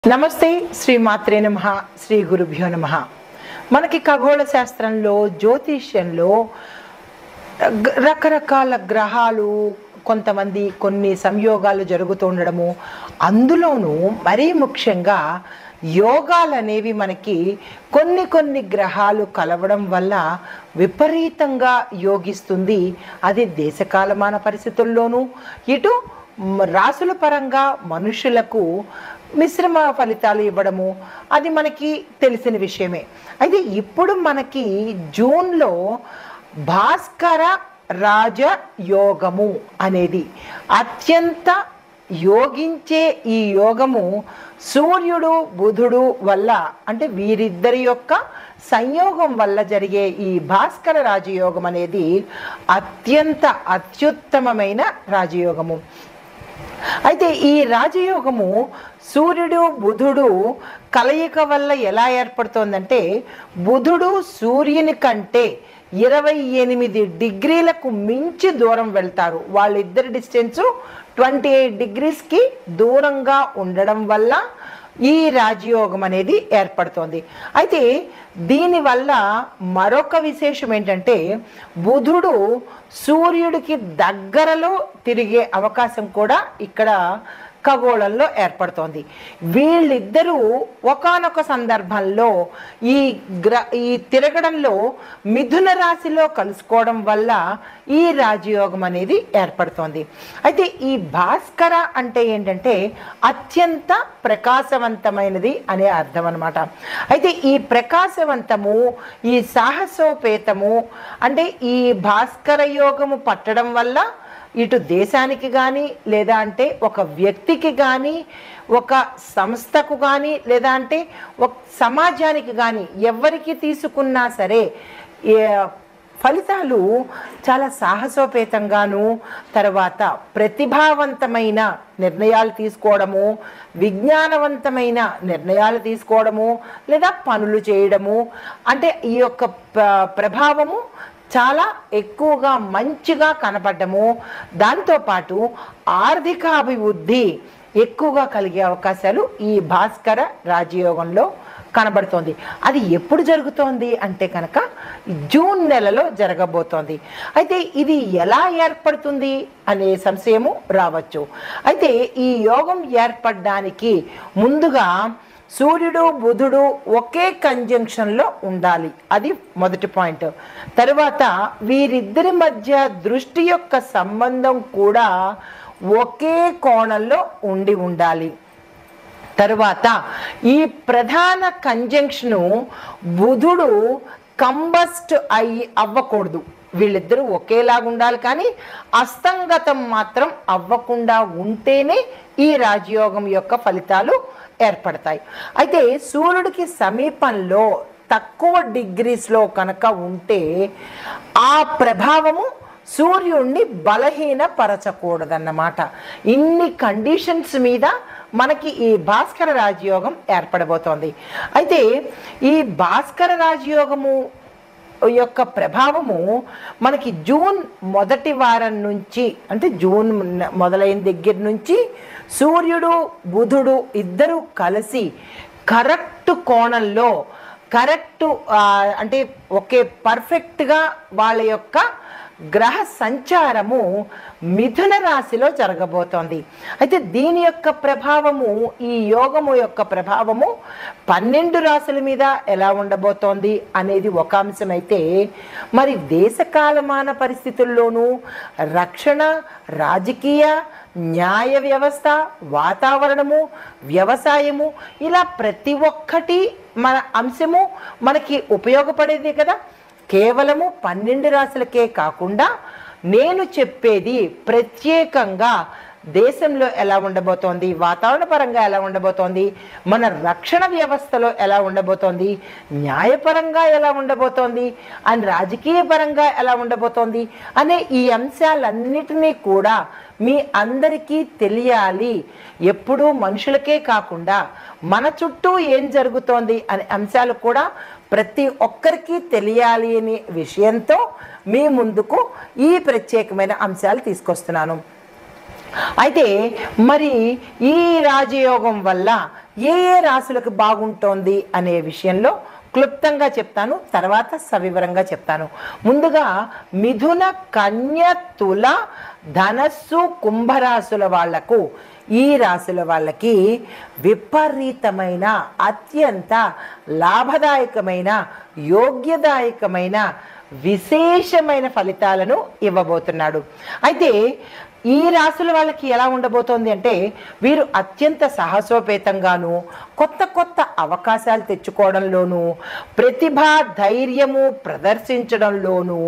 నమస్తే శ్రీ మాత్రే నమః శ్రీ గురుభ్యో నమః. మనకి ఖగోళ శాస్త్రంలో జ్యోతిష్యంలో రకరకాల గ్రహాలు కొంతమంది కొన్ని సంయోగాలు జరుగుతూ ఉండడము, అందులోనూ మరీ ముఖ్యంగా యోగాలు అనేవి మనకి కొన్ని గ్రహాలు కలవడం వల్ల విపరీతంగా యోగిస్తుంది. అది దేశకాలమాన పరిస్థితుల్లోనూ ఇటు రాసుల పరంగా మనుషులకు మిశ్రమ ఫలితాలు ఇవ్వడము అది మనకి తెలిసిన విషయమే. అయితే ఇప్పుడు మనకి జూన్లో భాస్కర రాజయోగము అనేది అత్యంత యోగించే ఈ యోగము సూర్యుడు బుధుడు వల్ల, అంటే వీరిద్దరి యొక్క సంయోగం వల్ల జరిగే ఈ భాస్కర రాజయోగం అనేది అత్యంత అత్యుత్తమమైన రాజయోగము. అయితే ఈ రాజయోగము సూర్యుడు బుధుడు కలయిక వల్ల ఎలా ఏర్పడుతోందంటే, బుధుడు సూర్యుని కంటే 28 డిగ్రీలకు మించి దూరం వెళ్తారు. వాళ్ళిద్దరి డిస్టెన్సు 28 డిగ్రీస్కి దూరంగా ఉండడం వల్ల ఈ రాజయోగం అనేది ఏర్పడుతోంది. అయితే దీనివల్ల మరొక విశేషం ఏంటంటే, బుధుడు సూర్యుడికి దగ్గరలో తిరిగే అవకాశం కూడా ఇక్కడ ఖగోళంలో ఏర్పడుతోంది. వీళ్ళిద్దరూ ఒకానొక సందర్భంలో ఈ తిరగడంలో మిథున రాశిలో కలుసుకోవడం వల్ల ఈ రాజయోగం అనేది ఏర్పడుతోంది. అయితే ఈ భాస్కర అంటే ఏంటంటే అత్యంత ప్రకాశవంతమైనది అనే అర్థం అన్నమాట. అయితే ఈ ప్రకాశవంతము, ఈ సాహసోపేతము, అంటే ఈ భాస్కర యోగము పట్టడం వల్ల ఇటు దేశానికి కానీ, లేదా అంటే ఒక వ్యక్తికి కానీ, ఒక సంస్థకు కానీ, లేదా అంటే ఒక సమాజానికి కానీ, ఎవరికి తీసుకున్నా సరే ఫలితాలు చాలా సాహసోపేతంగాను, తర్వాత ప్రతిభావంతమైన నిర్ణయాలు తీసుకోవడము, విజ్ఞానవంతమైన నిర్ణయాలు తీసుకోవడము, లేదా పనులు చేయడము, అంటే ఈ యొక్క ప్రభావము చాలా ఎక్కువగా మంచిగా కనపడము, దాంతోపాటు ఆర్థిక అభివృద్ధి ఎక్కువగా కలిగే అవకాశాలు ఈ భాస్కర రాజయోగంలో కనబడుతోంది. అది ఎప్పుడు జరుగుతోంది అంటే కనుక జూన్ నెలలో జరగబోతోంది. అయితే ఇది ఎలా ఏర్పడుతుంది అనే సంశయము రావచ్చు. అయితే ఈ యోగం ఏర్పడడానికి ముందుగా సూర్యుడు బుధుడు ఒకే కంజంక్షన్లో ఉండాలి, అది మొదటి పాయింట్. తర్వాత వీరిద్దరి మధ్య దృష్టి యొక్క సంబంధం కూడా ఒకే కోణంలో ఉండాలి. తరువాత ఈ ప్రధాన కంజంక్షను బుధుడు కంబస్ట్ అవ్వకూడదు. వీళ్ళిద్దరూ ఒకేలాగా ఉండాలి, కానీ అస్తంగతం మాత్రం అవ్వకుండా ఉంటేనే ఈ రాజయోగం యొక్క ఫలితాలు ఏర్పడతాయి. అయితే సూర్యుడికి సమీపంలో తక్కువ డిగ్రీస్లో కనుక ఉంటే ఆ ప్రభావము సూర్యుడిని బలహీనపరచకూడదన్నమాట. ఇన్ని కండిషన్స్ మీద మనకి ఈ భాస్కర రాజయోగం ఏర్పడబోతోంది. అయితే ఈ భాస్కర రాజయోగము యొక్క ప్రభావము మనకి జూన్ మొదటి వారం నుంచి, అంటే జూన్ మొదలైన దగ్గర నుంచి సూర్యుడు బుధుడు ఇద్దరు కలిసి కరెక్ట్ కోణంలో, కరెక్ట్ అంటే ఒకే పర్ఫెక్ట్గా వాళ్ళ యొక్క గ్రహ సంచారము మిథున రాశిలో జరగబోతోంది. అయితే దీని యొక్క ప్రభావము, ఈ యోగము యొక్క ప్రభావము 12 రాశుల మీద ఎలా ఉండబోతోంది అనేది ఒక అంశం అయితే, మరి దేశకాలమాన పరిస్థితుల్లోనూ రక్షణ, రాజకీయ, న్యాయ వ్యవస్థ, వాతావరణము, వ్యవసాయము, ఇలా ప్రతి ఒక్కటి మన అంశము మనకి ఉపయోగపడేది కదా. కేవలము 12 రాశులకే కాకుండా నేను చెప్పేది ప్రత్యేకంగా దేశంలో ఎలా ఉండబోతోంది, వాతావరణ పరంగా ఎలా ఉండబోతోంది, మన రక్షణ వ్యవస్థలో ఎలా ఉండబోతోంది, న్యాయపరంగా ఎలా ఉండబోతోంది, అండ్ రాజకీయ పరంగా ఎలా ఉండబోతోంది అనే ఈ అంశాలన్నిటినీ కూడా మీ అందరికీ తెలియాలి. ఎప్పుడూ మనుషులకే కాకుండా మన చుట్టూ ఏం జరుగుతోంది అనే అంశాలు కూడా ప్రతి ఒక్కరికి తెలియాలి అనే విషయంతో మీ ముందుకు ఈ ప్రత్యేకమైన అంశాలు తీసుకొస్తున్నాను. అయితే మరి ఈ రాజయోగం వల్ల ఏ ఏ రాశులకు బాగుంటోంది అనే విషయంలో క్లుప్తంగా చెప్తాను, తర్వాత సవివరంగా చెప్తాను. ముందుగా మిథున, కన్య, తుల, ధనస్సు, కుంభరాశుల వాళ్లకు, ఈ రాశుల వాళ్ళకి విపరీతమైన, అత్యంత లాభదాయకమైన, యోగ్యదాయకమైన, విశేషమైన ఫలితాలను ఇవ్వబోతున్నాడు. అయితే ఈ రాశుల వాళ్ళకి ఎలా ఉండబోతోంది అంటే, వీరు అత్యంత సాహసోపేతంగాను, కొత్త కొత్త అవకాశాలు తెచ్చుకోవడంలోనూ, ప్రతిభ, ధైర్యము ప్రదర్శించడంలోనూ,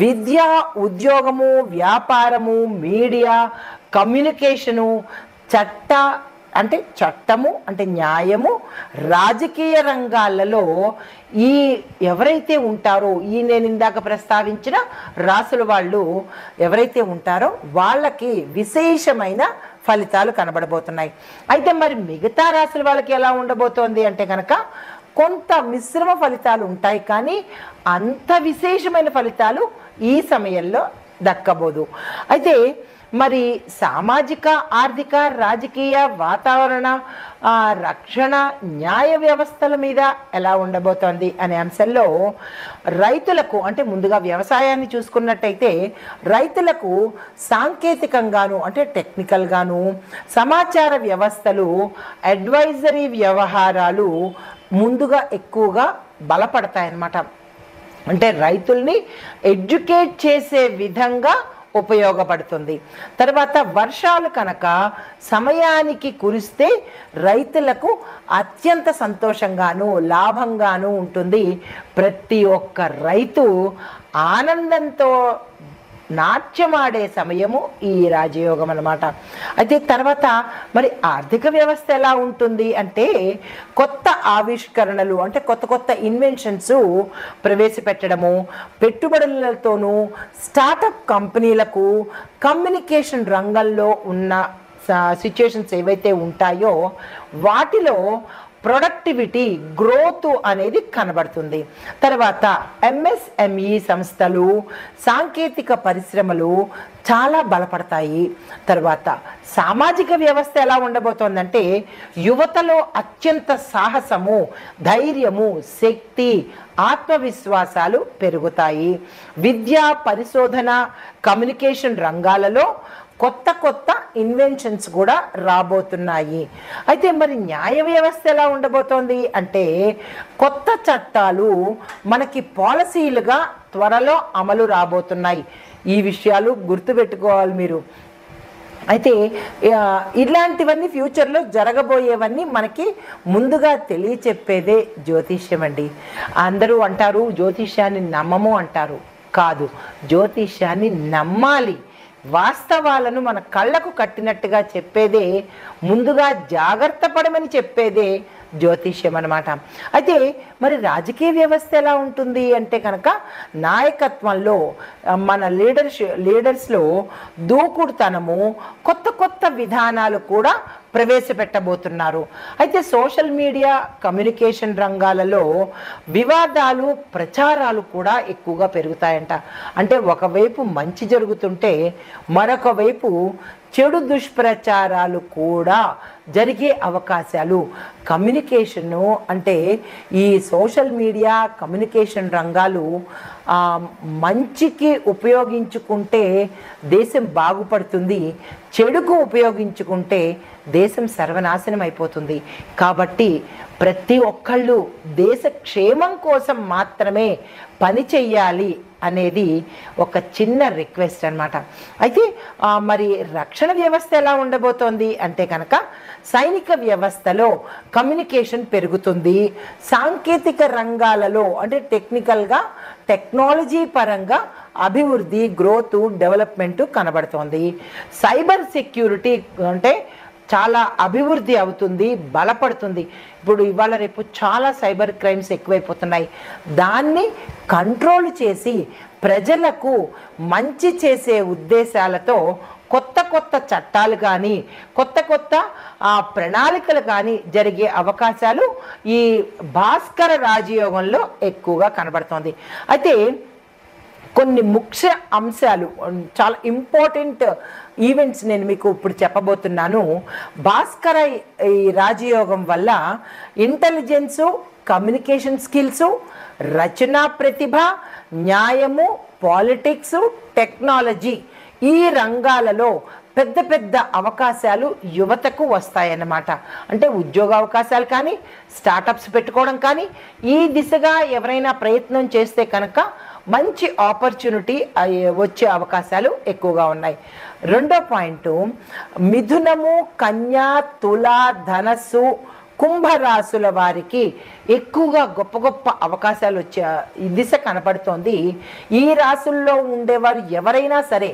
విద్య, ఉద్యోగము, వ్యాపారము, మీడియా, కమ్యూనికేషను, చట్టము అంటే న్యాయము, రాజకీయ రంగాలలో ఈ ఎవరైతే ఉంటారో, ఈ నేను ఇందాక ప్రస్తావించిన రాసుల వాళ్ళు ఎవరైతే ఉంటారో వాళ్ళకి విశేషమైన ఫలితాలు కనబడబోతున్నాయి. అయితే మరి మిగతా రాసుల వాళ్ళకి ఎలా ఉండబోతోంది అంటే కనుక కొంత మిశ్రమ ఫలితాలు ఉంటాయి, కానీ అంత విశేషమైన ఫలితాలు ఈ సమయంలో దక్కబోదు. అయితే మరి సామాజిక, ఆర్థిక, రాజకీయ, వాతావరణ, రక్షణ, న్యాయ వ్యవస్థల మీద ఎలా ఉండబోతోంది అనే అంశంలో రైతులకు, అంటే ముందుగా వ్యవసాయాన్ని చూసుకున్నట్టయితే రైతులకు సాంకేతికంగాను అంటే టెక్నికల్గాను, సమాచార వ్యవస్థలు, అడ్వైజరీ వ్యవహారాలు ముందుగా ఎక్కువగా బలపడతాయన్నమాట. అంటే రైతుల్ని ఎడ్యుకేట్ చేసే విధంగా ఉపయోగపడుతుంది. తర్వాత వర్షాలు కనుక సమయానికి కురిస్తే రైతులకు అత్యంత సంతోషంగాను, లాభంగాను ఉంటుంది. ప్రతి ఒక్క రైతు ఆనందంతో నాట్యమాడే సమయము ఈ రాజయోగం అన్నమాట. అయితే తర్వాత మరి ఆర్థిక వ్యవస్థ ఎలా ఉంటుంది అంటే, కొత్త ఆవిష్కరణలు అంటే కొత్త కొత్త ఇన్వెన్షన్స్ ప్రవేశపెట్టడము, పెట్టుబడులతోనూ, స్టార్టప్ కంపెనీలకు, కమ్యూనికేషన్ రంగంలో ఉన్న సిచ్యుయేషన్స్ ఏవైతే ఉంటాయో వాటిలో ప్రొడక్టివిటీ, గ్రోత్ అనేది కనబడుతుంది. తర్వాత ఎంఎస్ఎంఈ సంస్థలు, సాంకేతిక పరిశ్రమలు చాలా బలపడతాయి. తర్వాత సామాజిక వ్యవస్థ ఎలా ఉండబోతోందంటే, యువతలో అత్యంత సాహసము, ధైర్యము, శక్తి, ఆత్మవిశ్వాసాలు పెరుగుతాయి. విద్య, పరిశోధన, కమ్యూనికేషన్ రంగాలలో కొత్త కొత్త ఇన్వెన్షన్స్ కూడా రాబోతున్నాయి. అయితే మరి న్యాయ వ్యవస్థ ఎలా ఉండబోతోంది అంటే, కొత్త చట్టాలు మనకి పాలసీలుగా త్వరలో అమలు రాబోతున్నాయి. ఈ విషయాలు గుర్తుపెట్టుకోవాలి మీరు. అయితే ఇలాంటివన్నీ ఫ్యూచర్లో జరగబోయేవన్నీ మనకి ముందుగా తెలియచెప్పేదే జ్యోతిష్యం అండి. అందరూ అంటారు జ్యోతిష్యాన్ని నమ్మము అంటారు. కాదు, జ్యోతిష్యాన్ని నమ్మాలి. వాస్తవాలను మన కళ్ళకు కట్టినట్టుగా చెప్పేదే, ముందుగా జాగ్రత్త పడమని చెప్పేదే జ్యోతిష్యం అన్నమాట. అయితే మరి రాజకీయ వ్యవస్థ ఎలా ఉంటుంది అంటే కనుక, నాయకత్వంలో మన లీడర్స్లో దూకుడుతనము, కొత్త కొత్త విధానాలు కూడా ప్రవేశపెట్టబోతున్నారు. అయితే సోషల్ మీడియా, కమ్యూనికేషన్ రంగాలలో వివాదాలు, ప్రచారాలు కూడా ఎక్కువగా పెరుగుతాయంట. అంటే ఒకవైపు మంచి జరుగుతుంటే మరొక వైపు చెడు దుష్ప్రచారాలు కూడా జరిగే అవకాశాలు. కమ్యూనికేషను అంటే ఈ సోషల్ మీడియా, కమ్యూనికేషన్ రంగాలు మంచికి ఉపయోగించుకుంటే దేశం బాగుపడుతుంది, చెడుకు ఉపయోగించుకుంటే దేశం సర్వనాశనం అయిపోతుంది. కాబట్టి ప్రతి ఒక్కళ్ళు దేశ క్షేమం కోసం మాత్రమే పని చెయ్యాలి అనేది ఒక చిన్న రిక్వెస్ట్ అన్నమాట. అయితే మరి రక్షణ వ్యవస్థ ఎలా ఉండబోతోంది అంటే కనుక, సైనిక వ్యవస్థలో కమ్యూనికేషన్ పెరుగుతుంది. సాంకేతిక రంగాలలో అంటే టెక్నాలజీ పరంగా అభివృద్ధి, గ్రోత్, డెవలప్మెంట్ కనబడుతోంది. సైబర్ సెక్యూరిటీ అంటే చాలా అభివృద్ధి అవుతుంది, బలపడుతుంది. ఇప్పుడు ఇవాళ రేపు చాలా సైబర్ క్రైమ్స్ ఎక్కువైపోతున్నాయి. దాన్ని కంట్రోల్ చేసి ప్రజలకు మంచి చేసే ఉద్దేశాలతో కొత్త కొత్త చట్టాలు కానీ, కొత్త కొత్త ప్రణాళికలు కానీ జరిగే అవకాశాలు ఈ భాస్కర రాజయోగంలో ఎక్కువగా కనబడుతోంది. అయితే కొన్ని ముఖ్య అంశాలు, చాలా ఇంపార్టెంట్ ఈవెంట్స్ నేను మీకు ఇప్పుడు చెప్పబోతున్నాను. భాస్కర ఈ రాజయోగం వల్ల ఇంటెలిజెన్సు, కమ్యూనికేషన్ స్కిల్సు, రచనా ప్రతిభ, న్యాయము, పాలిటిక్స్, టెక్నాలజీ ఈ రంగాలలో పెద్ద పెద్ద అవకాశాలు యువతకు వస్తాయన్నమాట. అంటే ఉద్యోగ అవకాశాలు కానీ, స్టార్టప్స్ పెట్టుకోవడం కానీ, ఈ దిశగా ఎవరైనా ప్రయత్నం చేస్తే కనుక మంచి ఆపర్చునిటీ వచ్చే అవకాశాలు ఎక్కువగా ఉన్నాయి. రెండో పాయింట్, మిథునము, కన్యా, తుల, ధనస్సు, కుంభరాశుల వారికి ఎక్కువగా గొప్ప గొప్ప అవకాశాలు వచ్చే దిశ కనపడుతోంది. ఈ రాశుల్లో ఉండేవారు ఎవరైనా సరే,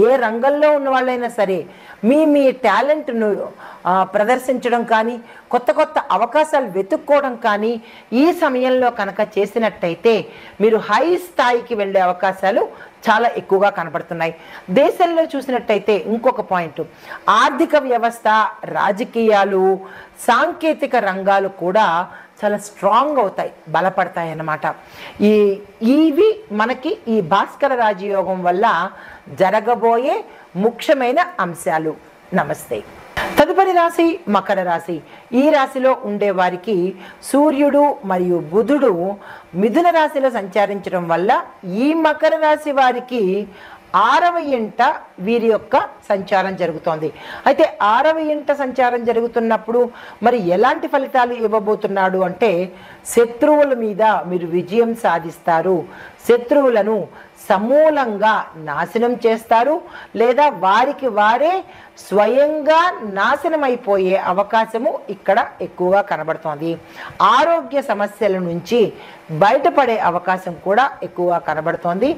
ఏ రంగంలో ఉన్న వాళ్ళైనా సరే, మీ టాలెంట్ను ప్రదర్శించడం కానీ, కొత్త కొత్త అవకాశాలు వెతుక్కోవడం కానీ ఈ సమయంలో కనుక చేసినట్టయితే మీరు హై స్థాయికి వెళ్ళే అవకాశాలు చాలా ఎక్కువగా కనపడుతున్నాయి. దేశంలో చూసినట్టయితే ఇంకొక పాయింట్, ఆర్థిక వ్యవస్థ, రాజకీయాలు, సాంకేతిక రంగాలు కూడా చాలా స్ట్రాంగ్ అవుతాయి, బలపడతాయి అన్నమాట. ఇవి మనకి ఈ భాస్కర రాజయోగం వల్ల జరగబోయే ముఖ్యమైన అంశాలు. నమస్తే. తదుపరి రాశి మకర రాశి. ఈ రాశిలో ఉండే వారికి సూర్యుడు మరియు బుధుడు మిథున రాశిలో సంచరించడం వల్ల ఈ మకర రాశి వారికి 6వ ఇంట వీరి యొక్క సంచారం జరుగుతోంది. అయితే 6వ ఇంట సంచారం జరుగుతున్నప్పుడు మరి ఎలాంటి ఫలితాలు ఇవ్వబోతున్నాడు అంటే, శత్రువుల మీద మీరు విజయం సాధిస్తారు, శత్రువులను సమూలంగా నాశనం చేస్తారు, లేదా వారికి వారే స్వయంగా నాశనం అయిపోయే అవకాశము ఇక్కడ ఎక్కువగా కనబడుతోంది. ఆరోగ్య సమస్యల నుంచి బయటపడే అవకాశం కూడా ఎక్కువగా కనబడుతోంది.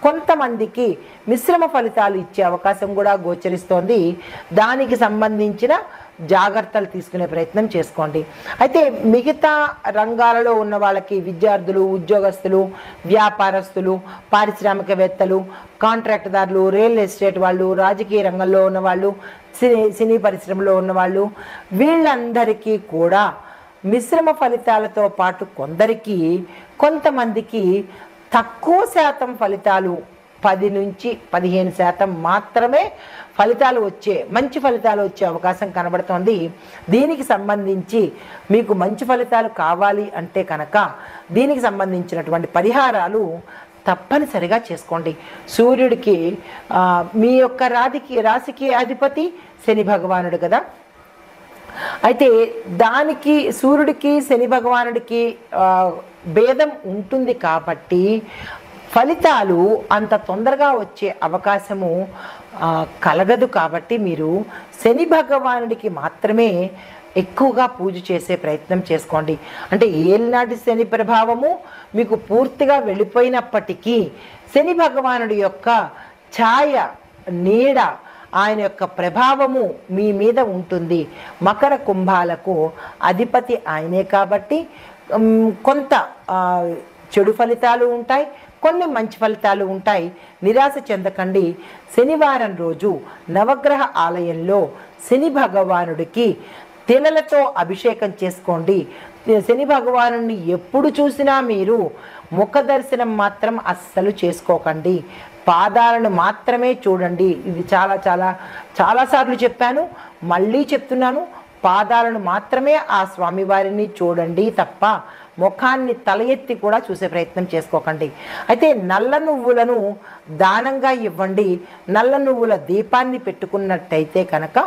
కొంతమందికి మిశ్రమ ఫలితాలు ఇచ్చే అవకాశం కూడా గోచరిస్తోంది. దానికి సంబంధించిన జాగ్రత్తలు తీసుకునే ప్రయత్నం చేసుకోండి. అయితే మిగతా రంగాలలో ఉన్న వాళ్ళకి, విద్యార్థులు, ఉద్యోగస్తులు, వ్యాపారస్తులు, పారిశ్రామికవేత్తలు, కాంట్రాక్టుదారులు, రియల్ ఎస్టేట్ వాళ్ళు, రాజకీయ రంగంలో ఉన్నవాళ్ళు, సినీ పరిశ్రమలో ఉన్నవాళ్ళు, వీళ్ళందరికీ కూడా మిశ్రమ ఫలితాలతో పాటు కొంతమందికి తక్కువ శాతం ఫలితాలు, 10 నుంచి 15% మాత్రమే మంచి ఫలితాలు వచ్చే అవకాశం కనబడుతోంది. దీనికి సంబంధించి మీకు మంచి ఫలితాలు కావాలి అంటే కనుక దీనికి సంబంధించినటువంటి పరిహారాలు తప్పనిసరిగా చేసుకోండి. సూర్యుడికి మీ యొక్క రాశికి అధిపతి శని భగవానుడు కదా. అయితే దానికి సూర్యుడికి శని భగవానుడికి భేదం ఉంటుంది కాబట్టి ఫలితాలు అంత తొందరగా వచ్చే అవకాశము కలగదు. కాబట్టి మీరు శని భగవానుడికి మాత్రమే ఎక్కువగా పూజ చేసే ప్రయత్నం చేసుకోండి. అంటే ఏలినాటి శని ప్రభావము మీకు పూర్తిగా వెళ్ళిపోయినప్పటికీ శని భగవానుడి యొక్క ఛాయ, నీడ, ఆయన యొక్క ప్రభావము మీ మీద ఉంటుంది. మకర కుంభాలకు అధిపతి ఆయనే కాబట్టి కొంత చెడు ఫలితాలు ఉంటాయి, కొన్ని మంచి ఫలితాలు ఉంటాయి. నిరాశ చెందకండి. శనివారం రోజు నవగ్రహ ఆలయంలో శని భగవానుడికి తిలలతో అభిషేకం చేసుకోండి. శని భగవానుడిని ఎప్పుడు చూసినా మీరు ముఖ దర్శనం మాత్రం అస్సలు చేసుకోకండి, పాదాలను మాత్రమే చూడండి. ఇది చాలాసార్లు చెప్పాను, మళ్ళీ చెప్తున్నాను. పాదాలను మాత్రమే ఆ స్వామివారిని చూడండి తప్ప ముఖాన్ని తల ఎత్తి కూడా చూసే ప్రయత్నం చేసుకోకండి. అయితే నల్ల నువ్వులను దానంగా ఇవ్వండి. నల్ల నువ్వుల దీపాన్ని పెట్టుకున్నట్టయితే కనుక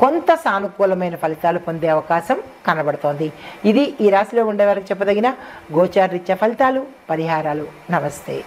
కొంత సానుకూలమైన ఫలితాలు పొందే అవకాశం కనబడుతోంది. ఇది ఈ రాశిలో ఉండేవారికి చెప్పదగిన గోచారరీత్యా ఫలితాలు, పరిహారాలు. నమస్తే.